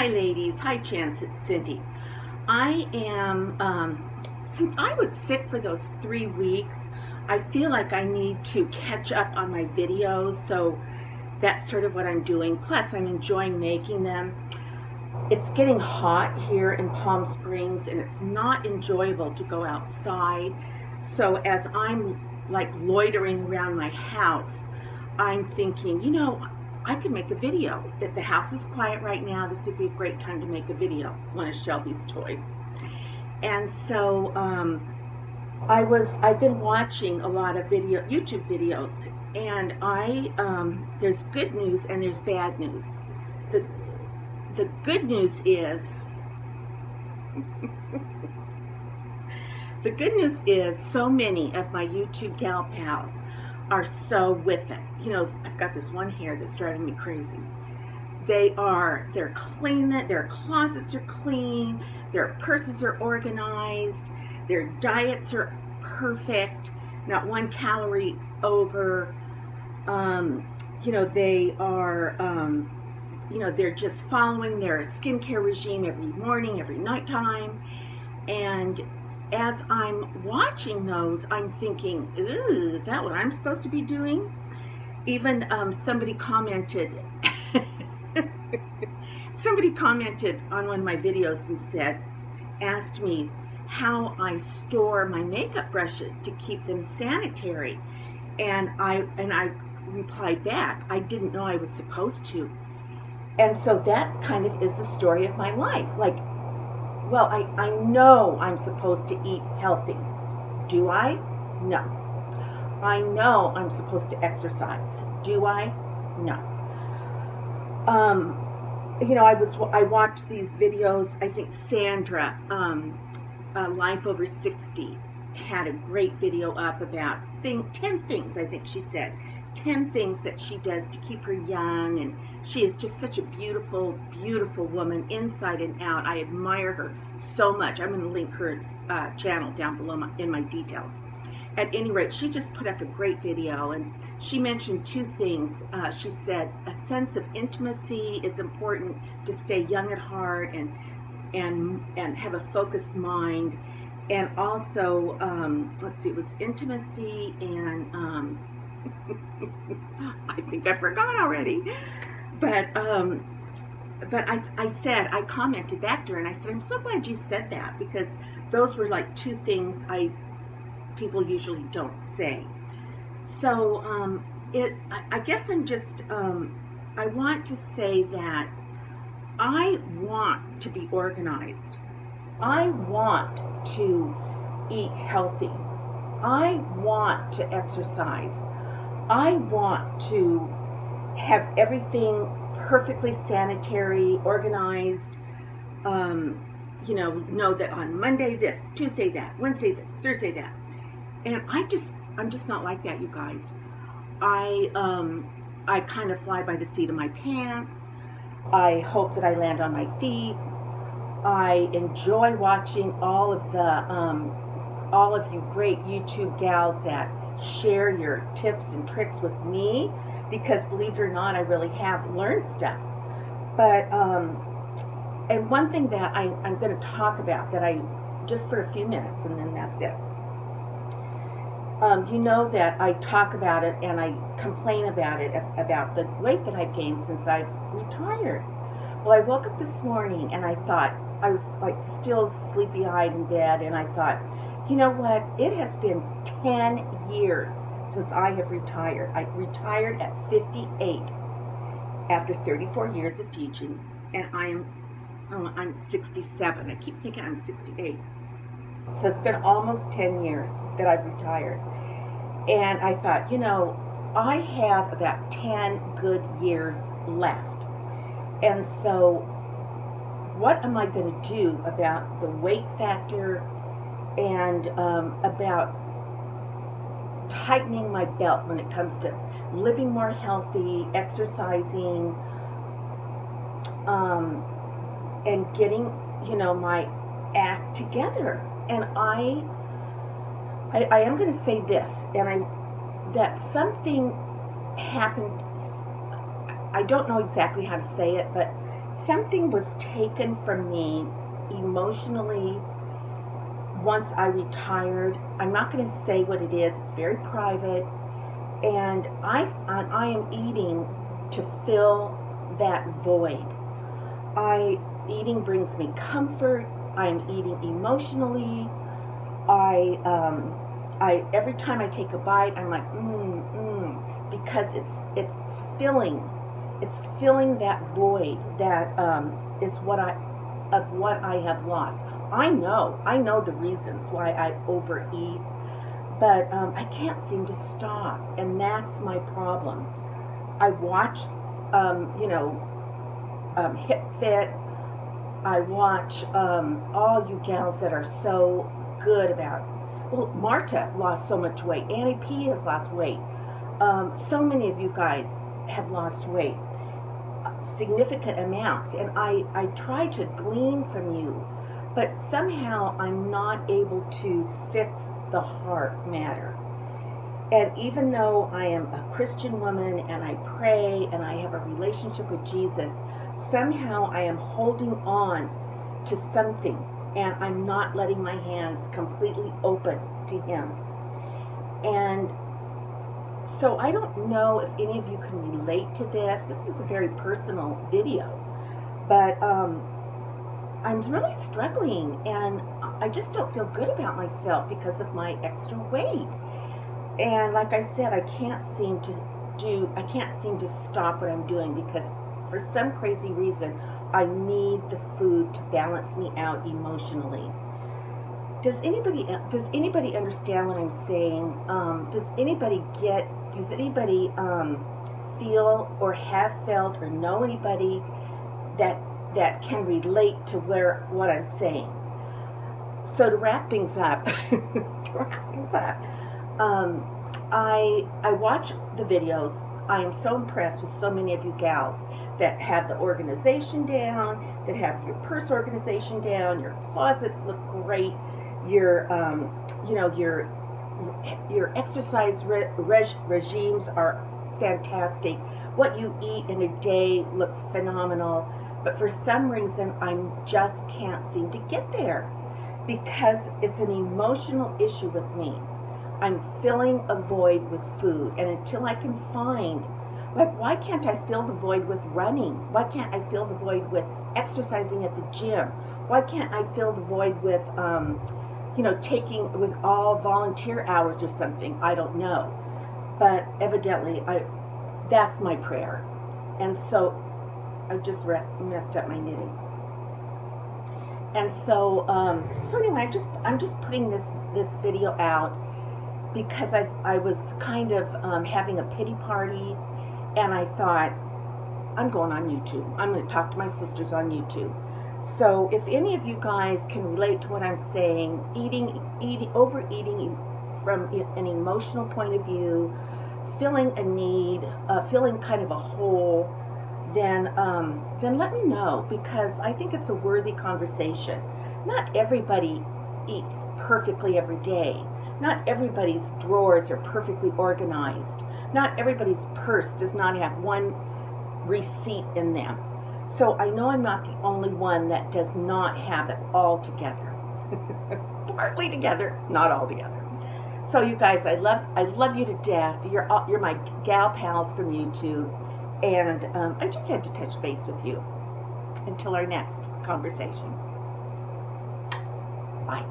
Hi ladies, hi Chance, it's Cindy. I am, since I was sick for those 3 weeks, I feel like I need to catch up on my videos, so that's sort of what I'm doing. Plus, I'm enjoying making them. It's getting hot here in Palm Springs, and it's not enjoyable to go outside. So as I'm like loitering around my house, I'm thinking, I could make a video. The house is quiet right now. This would be a great time to make a video, one of Shelby's toys. And so I've been watching a lot of YouTube videos, and there's good news and there's bad news. The good news is so many of my YouTube gal pals are so with it. I've got this one here that's driving me crazy. They're clean, their closets are clean, their purses are organized, their diets are perfect, not 1 calorie over. They are, they're just following their skincare regime every morning, every nighttime. And as I'm watching those, I'm thinking, ooh, is that what I'm supposed to be doing? Even somebody commented on one of my videos and asked me how I store my makeup brushes to keep them sanitary. And I replied back, I didn't know I was supposed to. And so that kind of is the story of my life. Well, I know I'm supposed to eat healthy. Do I? No. I know I'm supposed to exercise. Do I? No. I watched these videos. I think Sandra, Life Over 60, had a great video up about 10 things, I think she said. 10 things that she does to keep her young, and she is just such a beautiful, beautiful woman inside and out. I admire her so much. I'm going to link her channel down below in my details. At any rate, she just put up a great video, and she mentioned 2 things. She said a sense of intimacy is important to stay young at heart and have a focused mind, and also it was intimacy and I think I forgot already. But I commented back to her and I said, I'm so glad you said that, because those were like 2 things people usually don't say. So I guess I'm just I want to say that I want to be organized. I want to eat healthy. I want to exercise. I want to have everything perfectly sanitary, organized, know that on Monday this, Tuesday that, Wednesday this, Thursday that. And I'm just not like that, you guys. I kind of fly by the seat of my pants. I hope that I land on my feet. I enjoy watching all of you great YouTube gals that share your tips and tricks with me, because believe it or not, I really have learned stuff. But and one thing that I'm going to talk about just for a few minutes, and then that's it. That I talk about it and I complain about it, about the weight that I've gained since I've retired. Well, I woke up this morning and I thought, I was like still sleepy-eyed in bed, and I thought, you know what? It has been 10 years since I have retired. I retired at 58 after 34 years of teaching, and I'm 67. I keep thinking I'm 68. So it's been almost 10 years that I've retired. And I thought, I have about 10 good years left. And so what am I going to do about the weight factor and about tightening my belt when it comes to living more healthy, exercising, and getting, my act together. And I am going to say this, that something happened. I don't know exactly how to say it, but something was taken from me emotionally once I retired. I'm not going to say what it is. It's very private. And I am eating to fill that void. Eating brings me comfort. I'm eating emotionally. I every time I take a bite, I'm like because it's filling that void that is what I have lost. I know the reasons why I overeat, but I can't seem to stop, and that's my problem. I watch, Hip Fit. I watch all you gals that are so good about. Well, Marta lost so much weight. Annie P has lost weight. So many of you guys have lost weight, significant amounts, and I try to glean from you, but somehow I'm not able to fix the heart matter. And even though I am a Christian woman and I pray and I have a relationship with Jesus, somehow I am holding on to something and I'm not letting my hands completely open to Him. And so I don't know if any of you can relate to this. This is a very personal video, but I'm really struggling and I just don't feel good about myself because of my extra weight. And like I said, I can't seem to stop what I'm doing because for some crazy reason, I need the food to balance me out emotionally. Does anybody understand what I'm saying? Does anybody feel or have felt or know anybody that can relate to what I'm saying? So to wrap things up, I watch the videos. I am so impressed with so many of you gals that have the organization down, that have your purse organization down, your closets look great, your exercise regimes are fantastic. What you eat in a day looks phenomenal, but for some reason I just can't seem to get there because it's an emotional issue with me. I'm filling a void with food, and until I can find, like, why can't I fill the void with running? Why can't I fill the void with exercising at the gym? Why can't I fill the void with, taking with all volunteer hours or something? I don't know, but evidently, that's my prayer, and so I just messed up my knitting. And so anyway, I'm just putting this video out because I was kind of having a pity party, and I thought, I'm going on YouTube. I'm going to talk to my sisters on YouTube. So if any of you guys can relate to what I'm saying, overeating from an emotional point of view, filling a need, filling kind of a hole, then let me know, because I think it's a worthy conversation. Not everybody eats perfectly every day. Not everybody's drawers are perfectly organized. Not everybody's purse does not have one receipt in them. So I know I'm not the only one that does not have it all together. Partly together, not all together. So you guys, I love you to death. You're my gal pals from YouTube, and I just had to touch base with you. Until our next conversation. Bye.